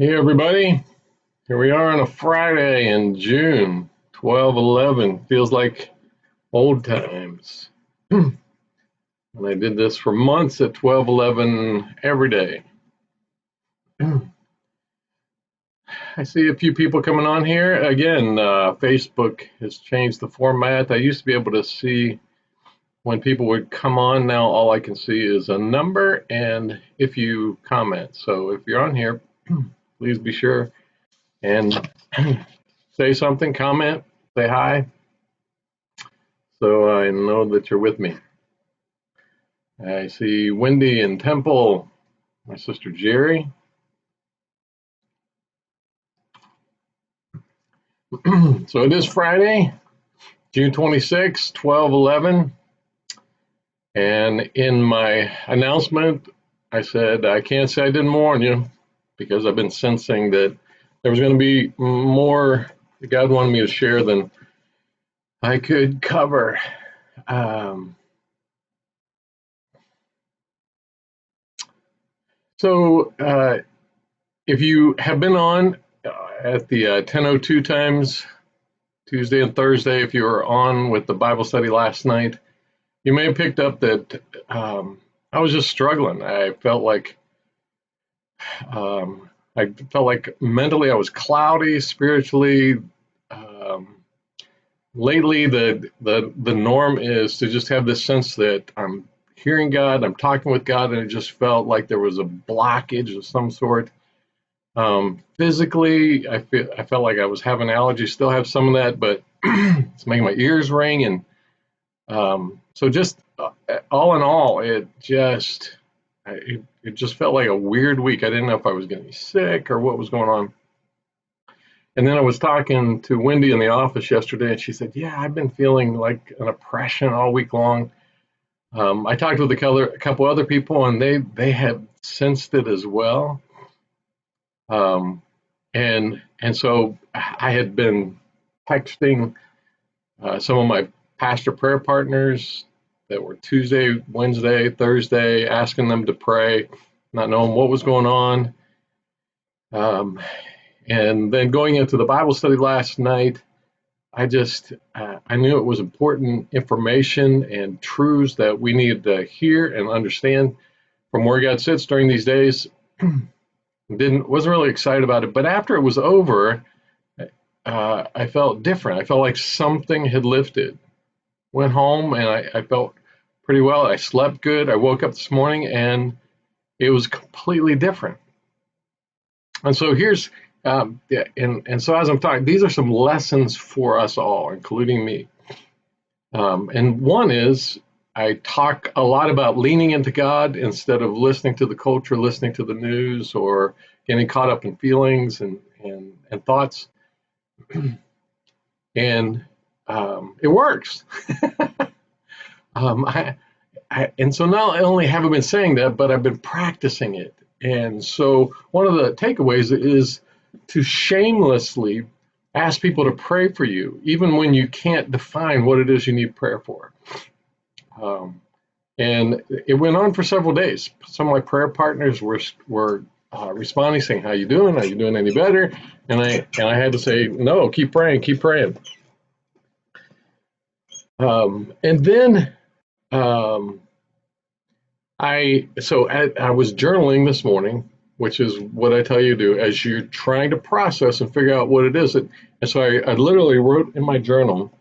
Hey everybody, here we are on a Friday in June, 12/11. Feels like old times. And I did this for months at 12/11 every day. I see a few people coming on here. Again, Facebook has changed the format. I used to be able to see when people would come on. Now all I can see is a number and if you comment. So if you're on here, please be sure and say something, comment, say hi, so I know that you're with me. I see Wendy and Temple, my sister Jerry. So it is Friday, June 26, 12/11. And in my announcement, I said, I can't say I didn't warn you because I've been sensing that there was going to be more that God wanted me to share than I could cover. So if you have been on at the 10:02 times, Tuesday and Thursday, if you were on with the Bible study last night, you may have picked up that I was just struggling. I felt like mentally I was cloudy, spiritually. Um, Lately, the norm is to just have this sense that I'm hearing God, I'm talking with God, and it just felt like there was a blockage of some sort. Physically, I felt like I was having allergies, still have some of that, but it's making my ears ring, and so just all in all, it just felt like a weird week. I didn't know if I was going to be sick or what was going on. And then I was talking to Wendy in the office yesterday, and she said, "Yeah, I've been feeling like an oppression all week long." I talked with a couple other people, and they had sensed it as well. Um, and so I had been texting some of my pastor prayer partners that were Tuesday, Wednesday, Thursday, asking them to pray, not knowing what was going on. Um, and then going into the Bible study last night, I knew it was important information and truths that we needed to hear and understand from where God sits during these days. Wasn't really excited about it, but after it was over, I felt different. I felt like something had lifted. Went home and I felt pretty well. I slept good. I woke up this morning and it was completely different. And so yeah, and so as I'm talking, these are some lessons for us all, including me. And one is I talk a lot about leaning into God instead of listening to the culture, listening to the news, or getting caught up in feelings and thoughts. And it works. um, I, and so not only have I been saying that, but I've been practicing it. And so one of the takeaways is to shamelessly ask people to pray for you, even when you can't define what it is you need prayer for. Um, and it went on for several days. Some of my prayer partners were responding, saying, "How you doing? Are you doing any better?" And I had to say, "No, keep praying, keep praying." And then um, I was journaling this morning, which is what I tell you to do as you're trying to process and figure out what it is. And so I literally wrote in my journal.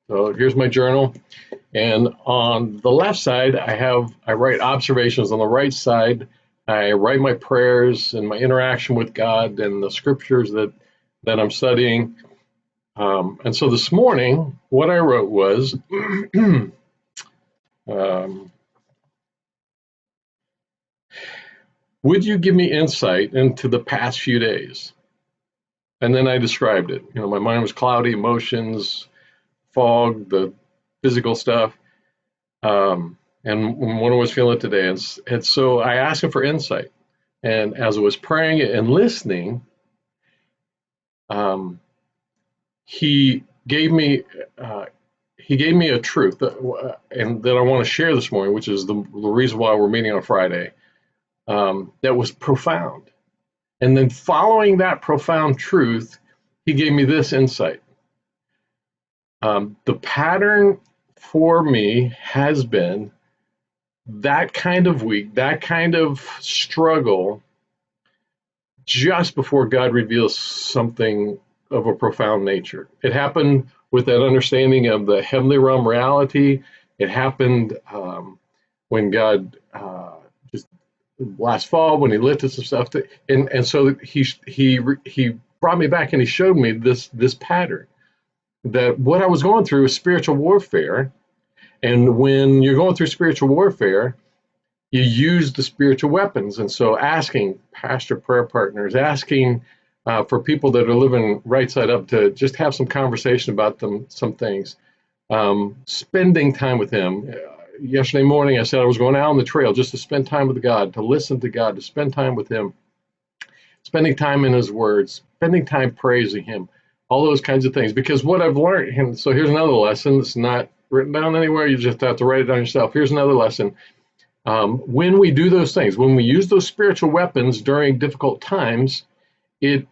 So here's my journal. And on the left side, I write observations. On the right side, I write my prayers and my interaction with God and the scriptures that I'm studying. And so this morning, what I wrote was, would you give me insight into the past few days? And then I described it. My mind was cloudy, emotions, fog, the physical stuff, and what I was feeling today. And so I asked him for insight. And as I was praying and listening, um, he gave me a truth and that I want to share this morning, which is the reason why we're meeting on Friday. That was profound. And then following that profound truth, he gave me this insight. The pattern for me has been that kind of week, that kind of struggle, just before God reveals something of a profound nature. It happened with that understanding of the heavenly realm reality. It happened when God just last fall when He lifted some stuff, and so he brought me back and He showed me this pattern, that what I was going through is spiritual warfare. And when you're going through spiritual warfare, you use the spiritual weapons. And so asking pastor prayer partners, asking for people that are living right side up to just have some conversation about some things, spending time with Him. Yesterday morning, I said I was going out on the trail just to spend time with God, to listen to God, to spend time with Him, spending time in His words, spending time praising Him, all those kinds of things. Because what I've learned, and so here's another lesson. It's not written down anywhere. You just have to write it down yourself. Here's another lesson. When we do those things, when we use those spiritual weapons during difficult times, it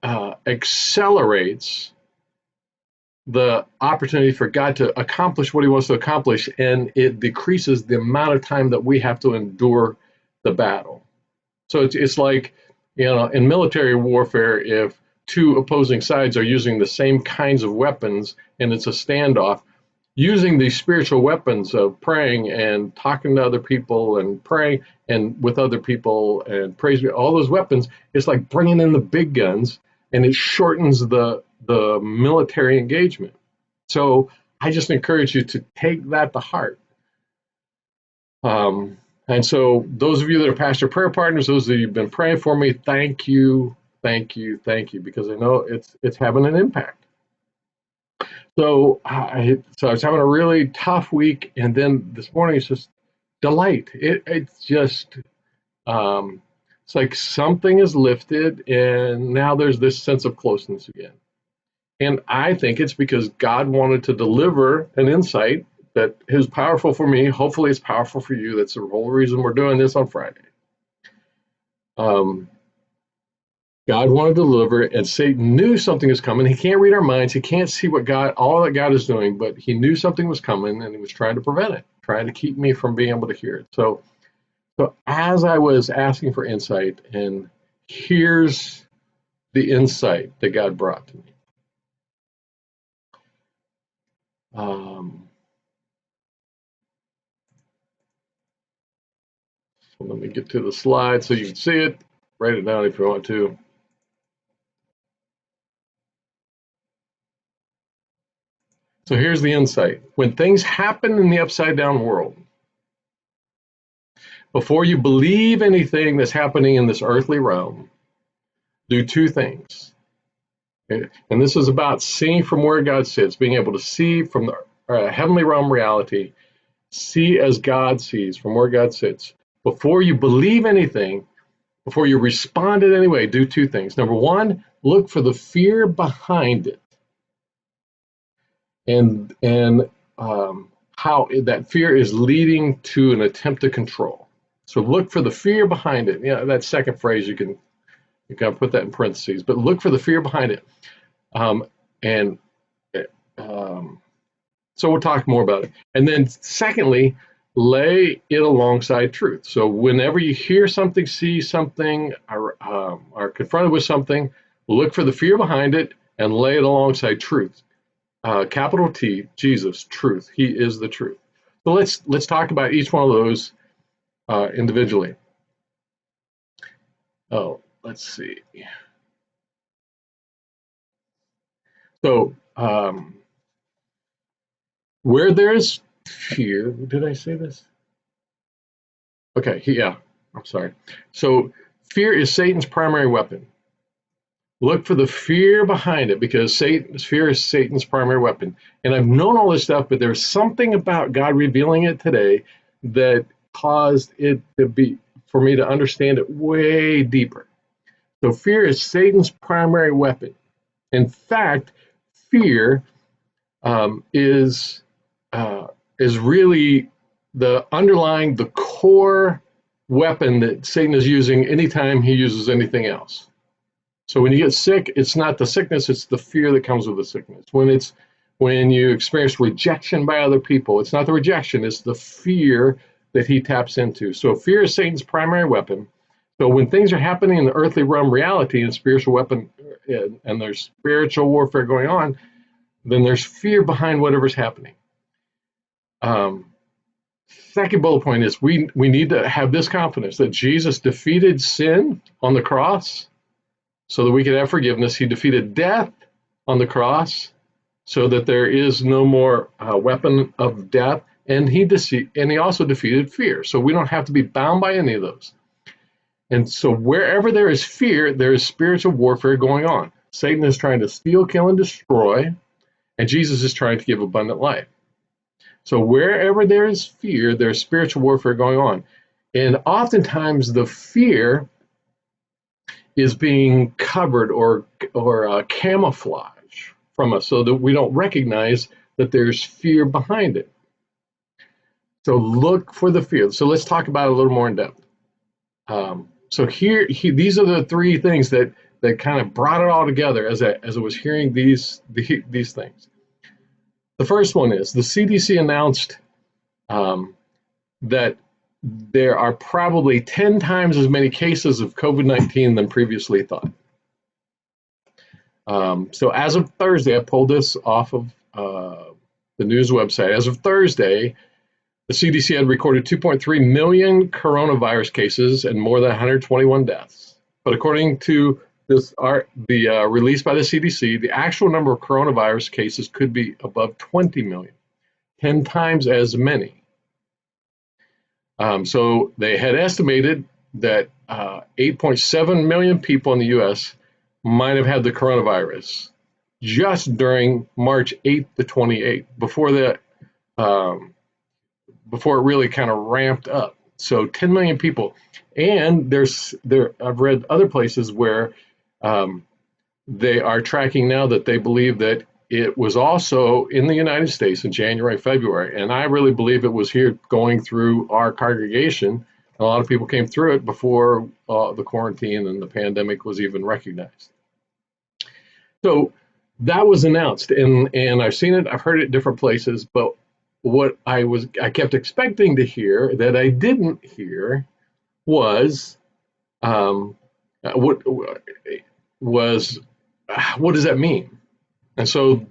accelerates the opportunity for God to accomplish what He wants to accomplish, and it decreases the amount of time that we have to endure the battle. So it's like, in military warfare, if two opposing sides are using the same kinds of weapons and it's a standoff, using these spiritual weapons of praying and talking to other people and praying and with other people and praise, all those weapons, it's like bringing in the big guns, and it shortens the military engagement. So I just encourage you to take that to heart. And so those of you that are pastor prayer partners, those of you who've been praying for me, thank you, because I know it's having an impact. So I was having a really tough week, and then this morning it's just delight. It's just it's like something is lifted, and now there's this sense of closeness again. And I think it's because God wanted to deliver an insight that is powerful for me. Hopefully it's powerful for you. That's the whole reason we're doing this on Friday. God wanted to deliver it, and Satan knew something was coming. He can't read our minds. He can't see all that God is doing, but he knew something was coming, and he was trying to prevent it, trying to keep me from being able to hear it. So as I was asking for insight, and here's the insight that God brought to me. So let me get to the slide so you can see it. Write it down if you want to. So here's the insight. When things happen in the upside down world, before you believe anything that's happening in this earthly realm, do two things. Okay? And this is about seeing from where God sits, being able to see from the heavenly realm reality, see as God sees from where God sits. Before you believe anything, before you respond in any way, do two things. Number one, look for the fear behind it, and how that fear is leading to an attempt to control. So look for the fear behind it. That second phrase, you can put that in parentheses, but look for the fear behind it. So we'll talk more about it. And then secondly, lay it alongside truth. So whenever you hear something, see something, are confronted with something, look for the fear behind it and lay it alongside truth. Capital T, Jesus, truth. He is the truth. So let's talk about each one of those individually. Oh, let's see. So where there's fear, did I say this? Okay, yeah, I'm sorry. So fear is Satan's primary weapon. Look for the fear behind it, because fear is Satan's primary weapon. And I've known all this stuff, but there's something about God revealing it today that caused it to be, for me to understand it way deeper. So fear is Satan's primary weapon. In fact, fear is really the core weapon that Satan is using anytime he uses anything else. So when you get sick, it's not the sickness, it's the fear that comes with the sickness. When you experience rejection by other people, it's not the rejection, it's the fear that he taps into. So fear is Satan's primary weapon. So when things are happening in the earthly realm reality and spiritual weapon, and there's spiritual warfare going on, then there's fear behind whatever's happening. Second bullet point is we need to have this confidence that Jesus defeated sin on the cross so that we could have forgiveness. He defeated death on the cross so that there is no more weapon of death. And he also defeated fear. So we don't have to be bound by any of those. And so wherever there is fear, there is spiritual warfare going on. Satan is trying to steal, kill, and destroy, and Jesus is trying to give abundant life. So wherever there is fear, there's spiritual warfare going on. And oftentimes the fear is being covered or camouflage from us so that we don't recognize that there's fear behind it. So look for the fear. So let's talk about it a little more in depth. So these are the three things that kind of brought it all together as I was hearing these things. The first one is the CDC announced that there are probably 10 times as many cases of COVID-19 than previously thought. So as of Thursday, I pulled this off of the news website. As of Thursday, the CDC had recorded 2.3 million coronavirus cases and more than 121 deaths. But according to the release by the CDC, the actual number of coronavirus cases could be above 20 million, 10 times as many. So they had estimated that 8.7 million people in the U.S. might have had the coronavirus just during March 8th to 28th, before it really kind of ramped up. So 10 million people. And I've read other places where they are tracking now that they believe that it was also in the United States in January, February. And I really believe it was here going through our congregation. A lot of people came through it before the quarantine and the pandemic was even recognized. So that was announced, and I've seen it, I've heard it different places, but what I kept expecting to hear that I didn't hear was what does that mean? And so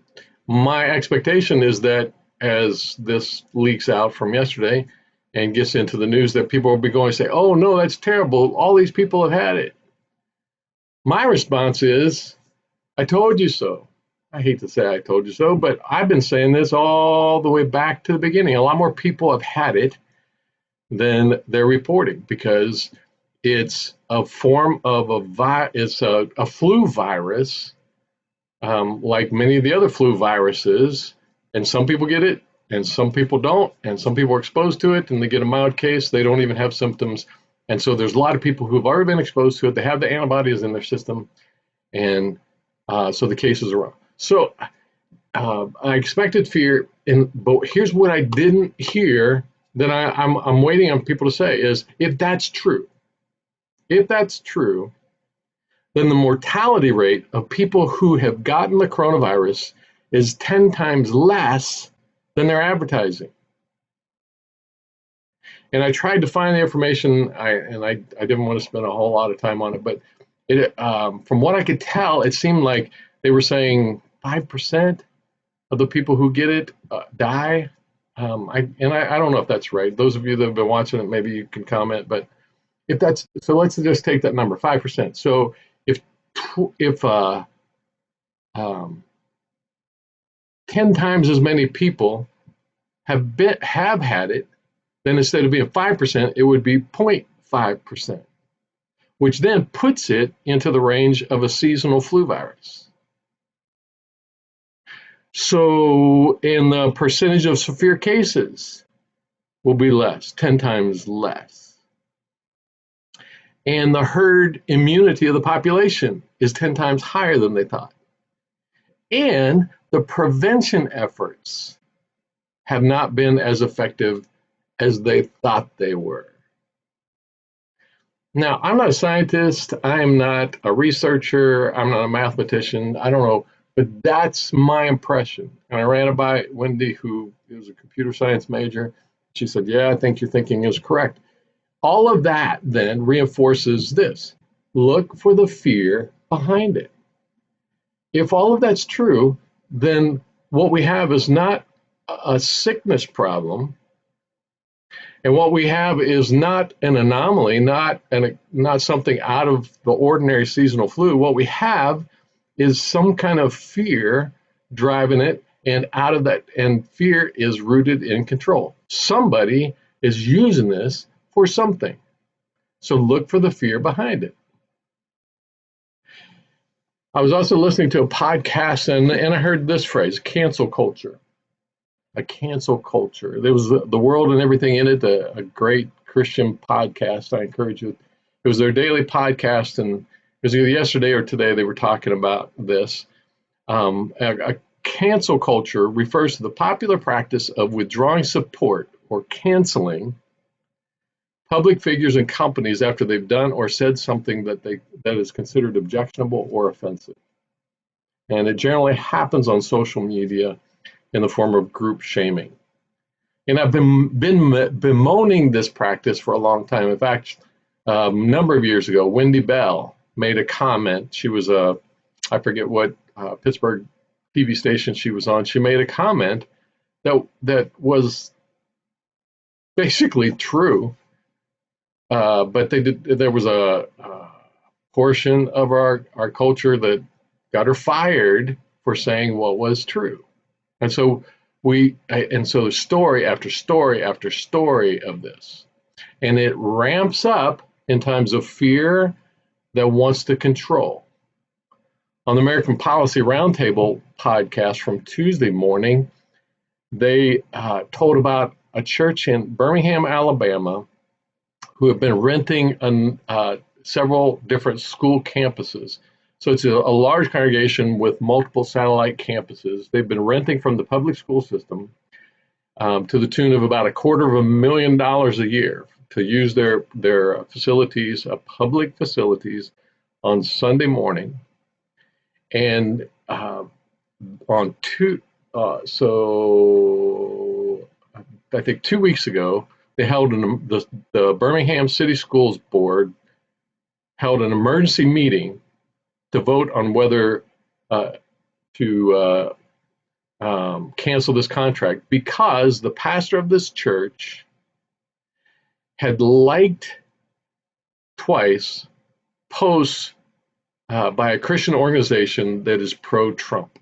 my expectation is that as this leaks out from yesterday and gets into the news, that people will be going to say, oh no, that's terrible, all these people have had it. My response is, I told you so. I hate to say I told you so, but I've been saying this all the way back to the beginning. A lot more people have had it than they're reporting because it's a form of a flu virus, like many of the other flu viruses, and some people get it and some people don't, and some people are exposed to it and they get a mild case, they don't even have symptoms. And so there's a lot of people who've already been exposed to it, they have the antibodies in their system, and so the cases are wrong. So I expected fear, but here's what I didn't hear that I'm waiting on people to say is, if that's true, then the mortality rate of people who have gotten the coronavirus is 10 times less than they're advertising. And I tried to find the information, I didn't want to spend a whole lot of time on it, but from what I could tell, it seemed like they were saying 5% of the people who get it die. I don't know if that's right. Those of you that have been watching it, maybe you can comment. But if that's so, let's just take that number, 5%. So if 10 times as many people have had it, then instead of being 5%, it would be 0.5%, which then puts it into the range of a seasonal flu virus. So, and the percentage of severe cases will be less, 10 times less. And the herd immunity of the population is 10 times higher than they thought. And the prevention efforts have not been as effective as they thought they were. Now, I'm not a scientist. I am not a researcher. I'm not a mathematician. I don't know, but that's my impression. And I ran it by Wendy, who is a computer science major. She said, "Yeah, I think your thinking is correct." All of that then reinforces this: look for the fear behind it. If all of that's true, then what we have is not a sickness problem, and what we have is not an anomaly, not something out of the ordinary seasonal flu. What we have is some kind of fear driving it, and out of that, and fear is rooted in control. Somebody is using this for something. So look for the fear behind it. I was also listening to a podcast, and I heard this phrase, cancel culture. A cancel culture. There was the world and everything in it, a great Christian podcast. I encourage you. It was their daily podcast, and it was either yesterday or today they were talking about this. A cancel culture refers to the popular practice of withdrawing support or canceling public figures and companies after they've done or said something that is considered objectionable or offensive. And it generally happens on social media in the form of group shaming. And I've been bemoaning this practice for a long time. In fact, a number of years ago, Wendy Bell made a comment. She was I forget what Pittsburgh TV station she was on. She made a comment that was basically true, but there was a portion of our culture that got her fired for saying what was true. And so story after story after story of this, and it ramps up in times of fear that wants to control. On the American Policy Roundtable podcast from Tuesday morning, they told about a church in Birmingham, Alabama, who have been renting several different school campuses. So it's a large congregation with multiple satellite campuses. They've been renting from the public school system to the tune of about $250,000 a year to use their facilities, public facilities, on Sunday morning. And so I think 2 weeks ago, they held the Birmingham City Schools Board held an emergency meeting to vote on whether to cancel this contract, because the pastor of this church had liked twice posts by a Christian organization that is pro-Trump.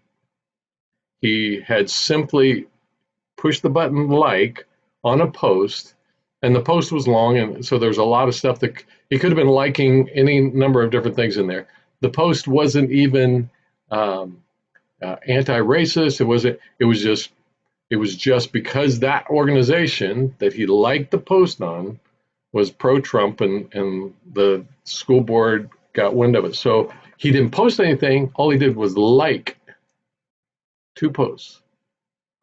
He had simply pushed the button like on a post, and the post was long, and so there's a lot of stuff that he could have been liking, any number of different things in there. The post wasn't even anti-racist. It was just because that organization that he liked the post on was pro-Trump, and the school board got wind of it. So he didn't post anything. All he did was like 2 posts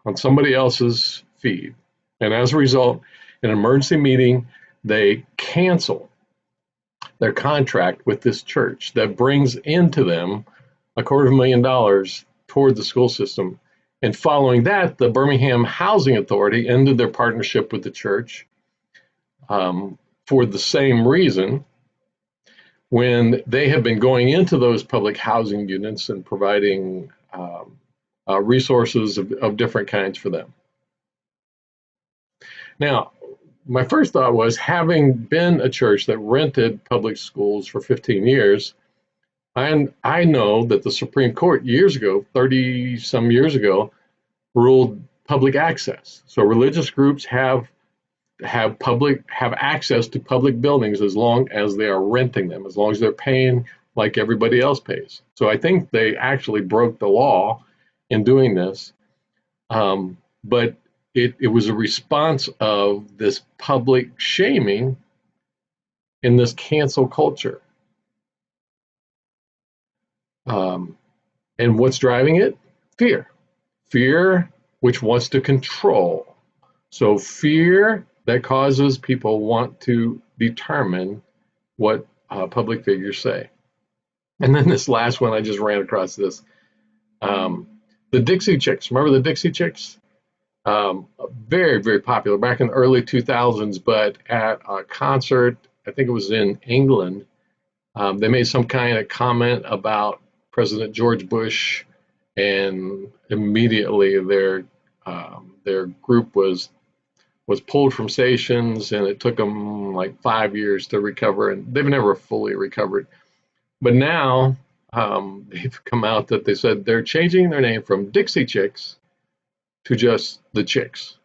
on somebody else's feed. And as a result, in an emergency meeting, they cancel their contract with this church that brings into them $250,000 toward the school system. And following that, the Birmingham Housing Authority ended their partnership with the church for the same reason, when they have been going into those public housing units and providing resources of different kinds for them. Now, my first thought was, having been a church that rented public schools for 15 years, I know that the Supreme Court years ago, 30 some years ago, ruled public access. So religious groups have access to public buildings as long as they are renting them, as long as they're paying like everybody else pays. So I think they actually broke the law in doing this. But it was a response of this public shaming in this cancel culture. And what's driving it? Fear, which wants to control. So fear that causes people want to determine what public figures say. And then this last one, I just ran across this. The Dixie Chicks. Remember the Dixie Chicks? Very, very popular back in the early 2000s, but at a concert, I think it was in England, they made some kind of comment about President George Bush, and immediately their group was pulled from stations, and it took them like 5 years to recover, and they've never fully recovered. But now they've come out that they said they're changing their name from Dixie Chicks to just the Chicks.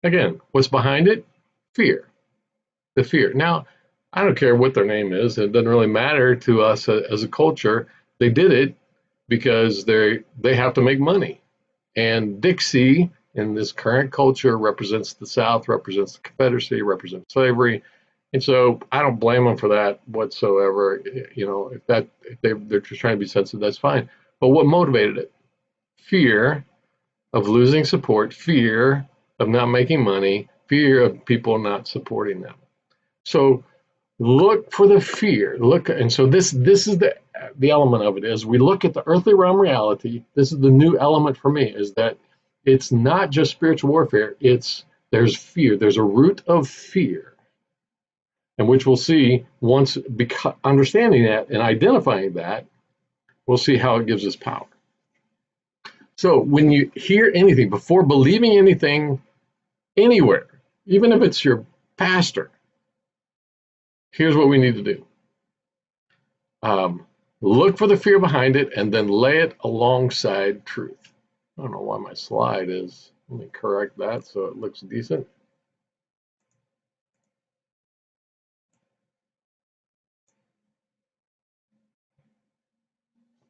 Again, what's behind it? Fear. The fear. Now, I don't care what their name is. It doesn't really matter to us as a culture. They did it because they have to make money. And Dixie in this current culture represents the South, represents the Confederacy, represents slavery. And so I don't blame them for that whatsoever. You know, if they're just trying to be sensitive, that's fine. But what motivated it? Fear of losing support, fear of not making money, fear of people not supporting them. So look for the fear. And so this is the element of it is we look at the earthly realm reality. This is the new element for me, is that it's not just spiritual warfare. There's fear. There's a root of fear, and which we'll see once understanding that and identifying that, we'll see how it gives us power. So when you hear anything, before believing anything anywhere, even if it's your pastor, here's what we need to do. Look for the fear behind it and then lay it alongside truth. I don't know why my slide is. Let me correct that so it looks decent.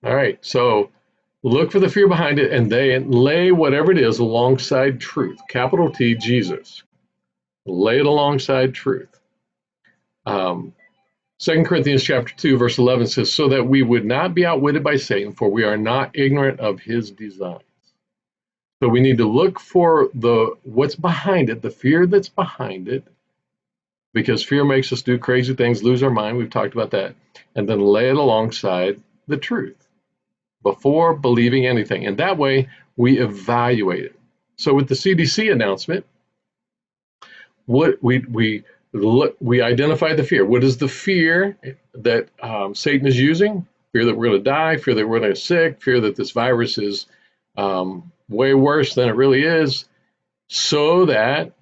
All right, so look for the fear behind it and then lay whatever it is alongside truth. Capital T, Jesus. Lay it alongside truth. 2 Corinthians chapter 2, verse 11 says, so that we would not be outwitted by Satan, for we are not ignorant of his designs. So we need to look for what's behind it, the fear that's behind it, because fear makes us do crazy things, lose our mind. We've talked about that. And then lay it alongside the truth before believing anything. And that way we evaluate it. So with the CDC announcement, what we identify the fear. What is the fear that Satan is using? Fear that we're going to die, fear that we're going to get sick, fear that this virus is way worse than it really is, so that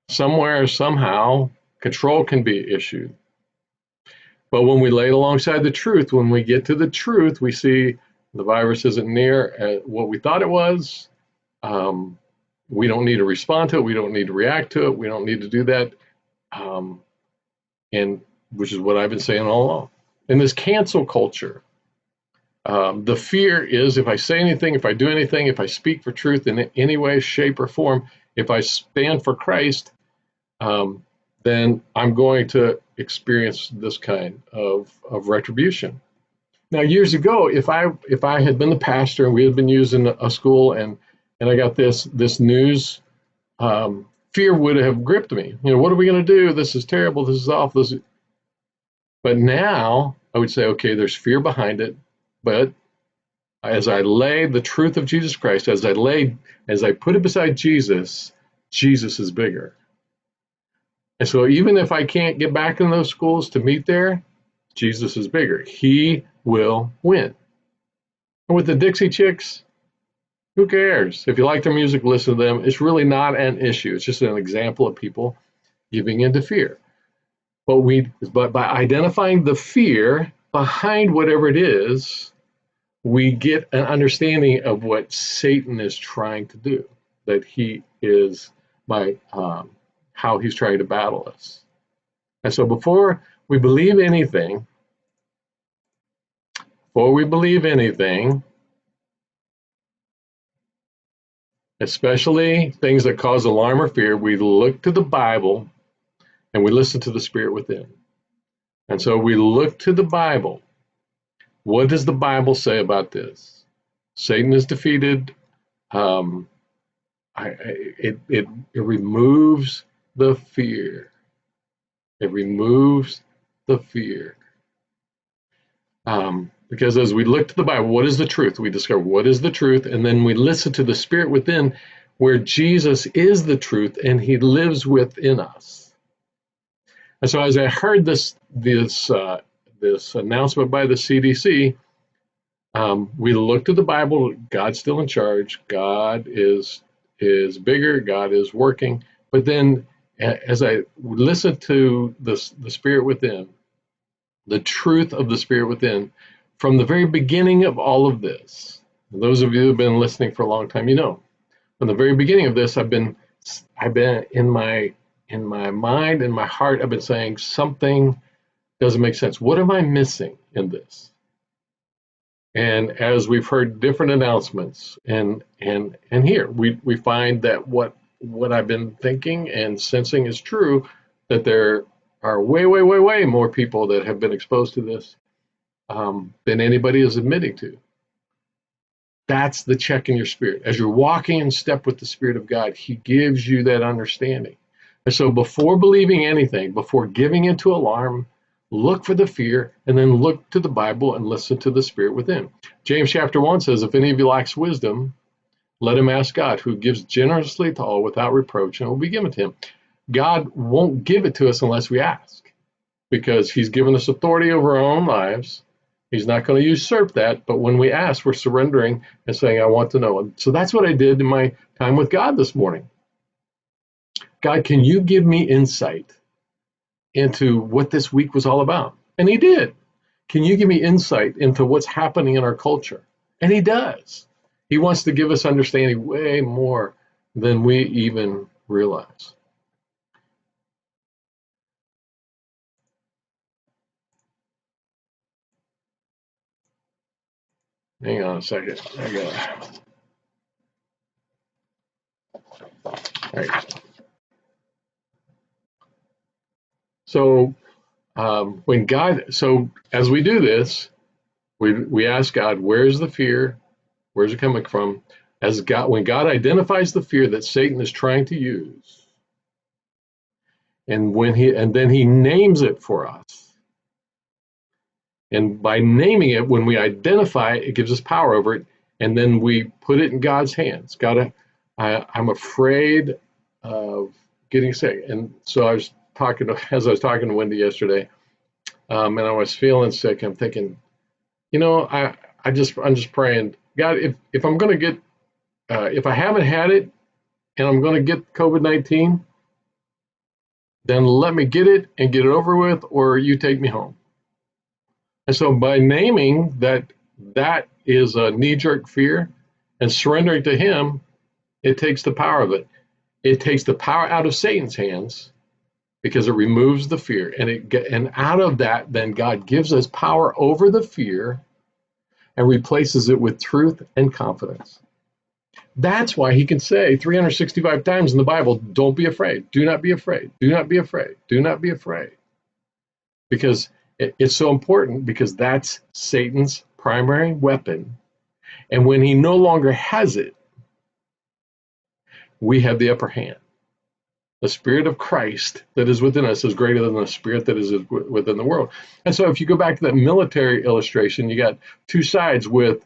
somewhere, somehow, control can be issued. But when we lay it alongside the truth, when we get to the truth, we see the virus isn't near what we thought it was. We don't need to respond to it. We don't need to react to it. We don't need to do that. And which is what I've been saying all along. In this cancel culture, the fear is if I say anything, if I do anything, if I speak for truth in any way, shape, or form, if I stand for Christ, then I'm going to experience this kind of retribution. Now, years ago, if I had been the pastor and we had been using a school and I got this news, fear would have gripped me. You know, what are we going to do? This is terrible. This is awful. But now I would say, okay, there's fear behind it. But as I lay the truth of Jesus Christ, as I put it beside Jesus, Jesus is bigger. And so even if I can't get back in those schools to meet there, Jesus is bigger. He will win. And with the Dixie Chicks, who cares? If you like their music, listen to them. It's really not an issue. It's just an example of people giving into fear. But by identifying the fear behind whatever it is, we get an understanding of what Satan is trying to do, that he is by how he's trying to battle us. And so before we believe anything, especially things that cause alarm or fear, we look to the Bible and we listen to the Spirit within. And so we look to the Bible. What does the Bible say about this? Satan is defeated. It removes the fear. It removes the fear. Because as we look to the Bible, what is the truth? We discover what is the truth, and then we listen to the Spirit within, where Jesus is the truth and he lives within us. And so as I heard this announcement by the CDC, we looked at the Bible. God's still in charge. God is bigger. God is working. But then as I listened to the Spirit within, the truth of the Spirit within, from the very beginning of all of this, those of you who have been listening for a long time, you know, from the very beginning of this, I've been in my mind, in my heart, I've been saying something doesn't make sense. What am I missing in this? And as we've heard different announcements, and here we find that what I've been thinking and sensing is true, that there are way more people that have been exposed to this than anybody is admitting to. That's the check in your spirit. As you're walking in step with the Spirit of God, he gives you that understanding. And so before believing anything, before giving into alarm, look for the fear, and then look to the Bible and listen to the Spirit within. James chapter 1 says, if any of you lacks wisdom, let him ask God, who gives generously to all without reproach, and it will be given to him. God won't give it to us unless we ask, because he's given us authority over our own lives. He's not going to usurp that, but when we ask, we're surrendering and saying, I want to know. And so that's what I did in my time with God this morning. God, can you give me insight into what this week was all about? And he did. Can you give me insight into what's happening in our culture? And he does. He wants to give us understanding way more than we even realize. Hang on a second. All right. So as we do this, we ask God, where's the fear? Where's it coming from? When God identifies the fear that Satan is trying to use, and then he names it for us. And by naming it, when we identify it, it gives us power over it, and then we put it in God's hands. God, I'm afraid of getting sick. And so as I was talking to Wendy yesterday, and I was feeling sick, I'm thinking, I'm just praying, God, if I'm going to get, if I haven't had it and I'm going to get COVID-19, then let me get it and get it over with, or you take me home. And so by naming that is a knee-jerk fear and surrendering to him, it takes the power of it. It takes the power out of Satan's hands because it removes the fear. And out of that, then God gives us power over the fear and replaces it with truth and confidence. That's why he can say 365 times in the Bible, don't be afraid. Do not be afraid. Do not be afraid. Do not be afraid. Because it's so important, because that's Satan's primary weapon. And when he no longer has it, we have the upper hand. The Spirit of Christ that is within us is greater than the spirit that is within the world. And so if you go back to that military illustration, you got two sides with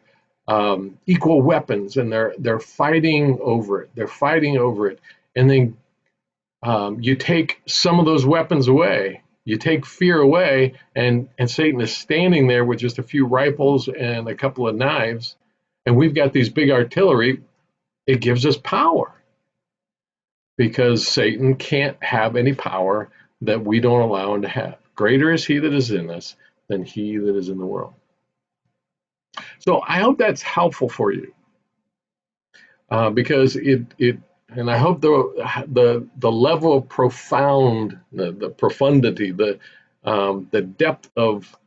equal weapons, and they're fighting over it. They're fighting over it. And then you take some of those weapons away. You take fear away, and Satan is standing there with just a few rifles and a couple of knives, and we've got these big artillery. It gives us power, because Satan can't have any power that we don't allow him to have. Greater is he that is in us than he that is in the world. So I hope that's helpful for you, because and I hope the level of the profundity, the depth of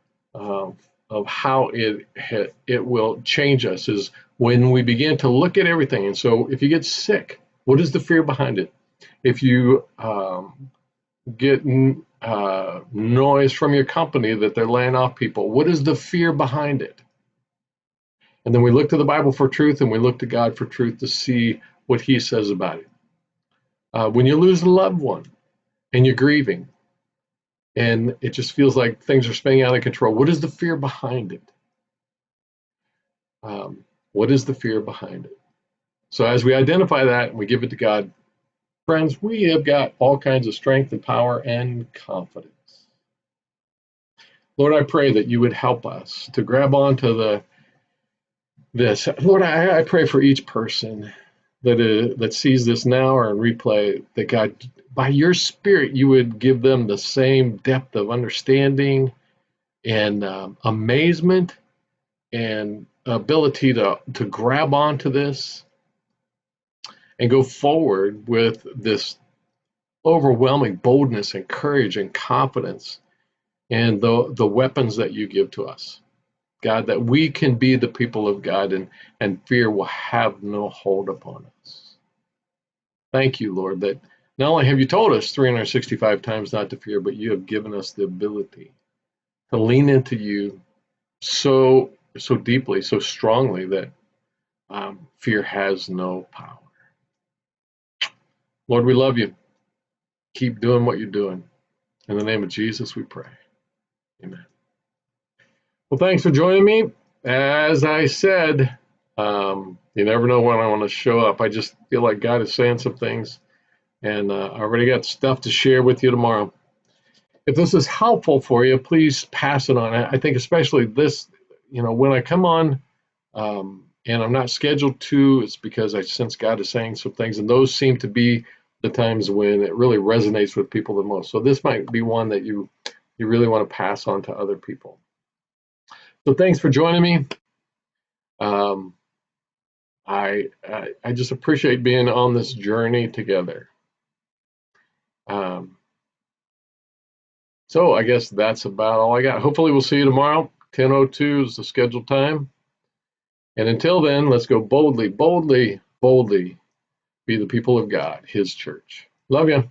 how it will change us is when we begin to look at everything. And so if you get sick, what is the fear behind it? If you get noise from your company that they're laying off people, what is the fear behind it? And then we look to the Bible for truth, and we look to God for truth to see what he says about it. When you lose a loved one and you're grieving, and it just feels like things are spinning out of control. What is the fear behind it? What is the fear behind it? So as we identify that and we give it to God, friends, we have got all kinds of strength and power and confidence. Lord, I pray that you would help us to grab onto this. Lord, I pray for each person that sees this now or in replay, that God, by your Spirit, you would give them the same depth of understanding and amazement and ability to grab onto this and go forward with this overwhelming boldness and courage and confidence and the weapons that you give to us. God, that we can be the people of God, and fear will have no hold upon us. Thank you, Lord, that not only have you told us 365 times not to fear, but you have given us the ability to lean into you so deeply, so strongly that fear has no power. Lord, we love you. Keep doing what you're doing. In the name of Jesus, we pray. Amen. Well, thanks for joining me. As I said, you never know when I want to show up. I just feel like God is saying some things, and I already got stuff to share with you tomorrow. If this is helpful for you, please pass it on. I think especially this, when I come on and I'm not scheduled to, it's because I sense God is saying some things, and those seem to be the times when it really resonates with people the most. So this might be one that you really want to pass on to other people. So thanks for joining me. I just appreciate being on this journey together. So I guess that's about all I got. Hopefully we'll see you tomorrow. 10:02 is the scheduled time. And until then, let's go boldly, boldly, boldly be the people of God, his church. Love you.